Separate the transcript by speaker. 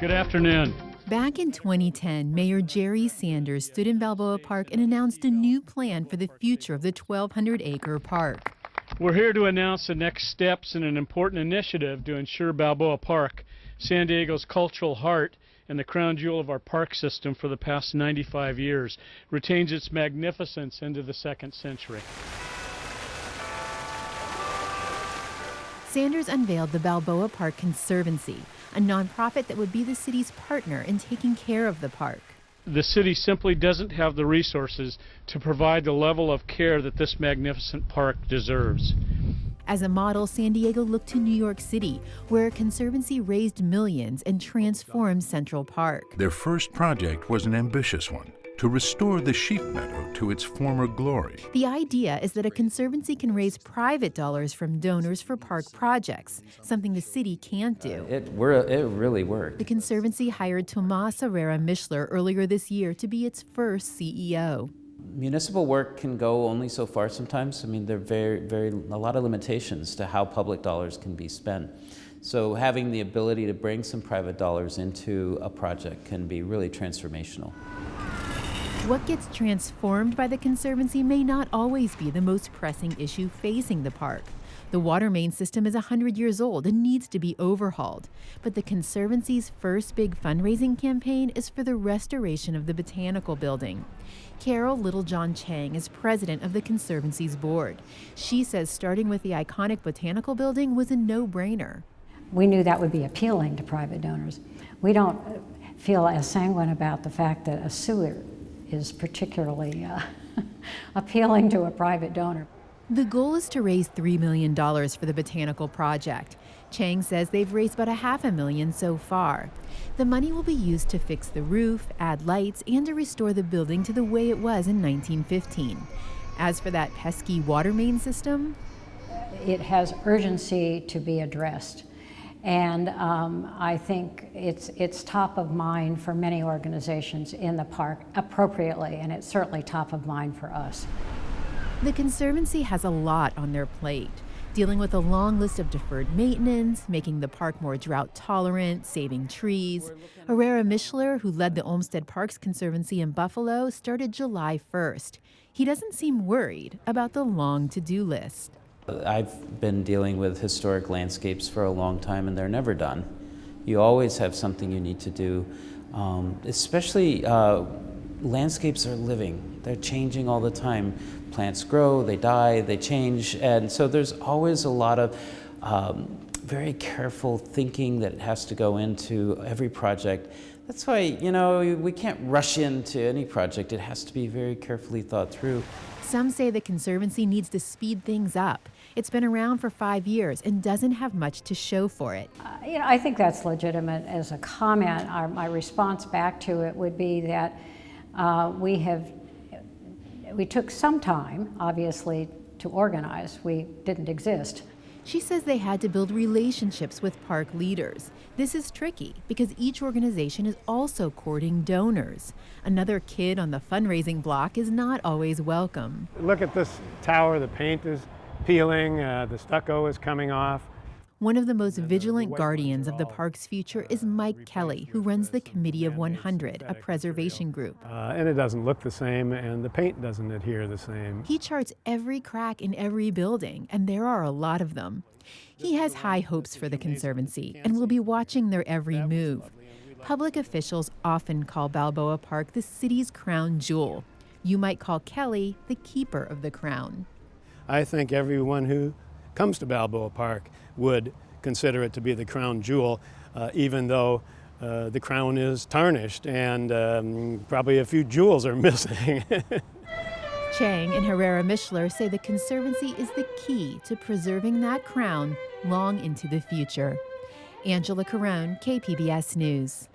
Speaker 1: Good afternoon.
Speaker 2: Back in 2010, Mayor Jerry Sanders stood in Balboa Park and announced a new plan for the future of the 1,200-acre park.
Speaker 1: We're here to announce the next steps in an important initiative to ensure Balboa Park, San Diego's cultural heart and the crown jewel of our park system for the past 95 years, retains its magnificence into the second century.
Speaker 2: Sanders unveiled the Balboa Park Conservancy, a nonprofit that would be the city's partner in taking care of the park.
Speaker 1: The city simply doesn't have the resources to provide the level of care that this magnificent park deserves.
Speaker 2: As a model, San Diego looked to New York City, where a conservancy raised millions and transformed Central Park.
Speaker 3: Their first project was an ambitious one, to restore the sheep meadow to its former glory.
Speaker 2: The idea is that a conservancy can raise private dollars from donors for park projects, something the city can't do.
Speaker 4: It really worked.
Speaker 2: The Conservancy hired Tomas Herrera Mischler earlier this year to be its first CEO.
Speaker 4: Municipal work can go only so far sometimes. I mean, there are a lot of limitations to how public dollars can be spent. So having the ability to bring some private dollars into a project can be really transformational.
Speaker 2: What gets transformed by the Conservancy may not always be the most pressing issue facing the park. The water main system is 100 years old and needs to be overhauled. But the Conservancy's first big fundraising campaign is for the restoration of the Botanical Building. Carol Littlejohn Chang is president of the Conservancy's board. She says starting with the iconic Botanical Building was a no-brainer.
Speaker 5: We knew that would be appealing to private donors. We don't feel as sanguine about the fact that a sewer is particularly appealing to a private donor.
Speaker 2: The goal is to raise $3 million for the Botanical Project. Chang says they've raised about $500,000 so far. The money will be used to fix the roof, add lights, and to restore the building to the way it was in 1915. As for that pesky water main system,
Speaker 5: it has urgency to be addressed. And I think it's top of mind for many organizations in the park appropriately, and it's certainly top of mind for us.
Speaker 2: The Conservancy has a lot on their plate, dealing with a long list of deferred maintenance, making the park more drought tolerant, saving trees. Herrera Mischler, who led the Olmsted Parks Conservancy in Buffalo, started July 1st. He doesn't seem worried about the long to-do list.
Speaker 4: I've been dealing with historic landscapes for a long time, and they're never done. You always have something you need to do, especially landscapes are living. They're changing all the time. Plants grow, they die, they change, and so there's always a lot of very careful thinking that has to go into every project. That's why, you know, we can't rush into any project. It has to be very carefully thought through.
Speaker 2: Some say the Conservancy needs to speed things up. It's been around for 5 years and doesn't have much to show for it.
Speaker 5: I think that's legitimate as a comment. My response back to it would be that we took some time, obviously, to organize. We didn't exist.
Speaker 2: She says they had to build relationships with park leaders. This is tricky because each organization is also courting donors. Another kid on the fundraising block is not always welcome.
Speaker 6: Look at this tower, the paint is peeling, the stucco is coming off.
Speaker 2: One of the most vigilant guardians of the park's future is Mike Kelly, who runs the Committee of 100, a preservation group.
Speaker 6: And it doesn't look the same, and the paint doesn't adhere the same.
Speaker 2: He charts every crack in every building, and there are a lot of them. He has high hopes for the Conservancy and will be watching their every move. Public officials often call Balboa Park the city's crown jewel. You might call Kelly the keeper of the crown.
Speaker 6: I think everyone who comes to Balboa Park would consider it to be the crown jewel, even though the crown is tarnished and probably a few jewels are missing.
Speaker 2: Chang and Herrera Mischler say the Conservancy is the key to preserving that crown long into the future. Angela Carone, KPBS News.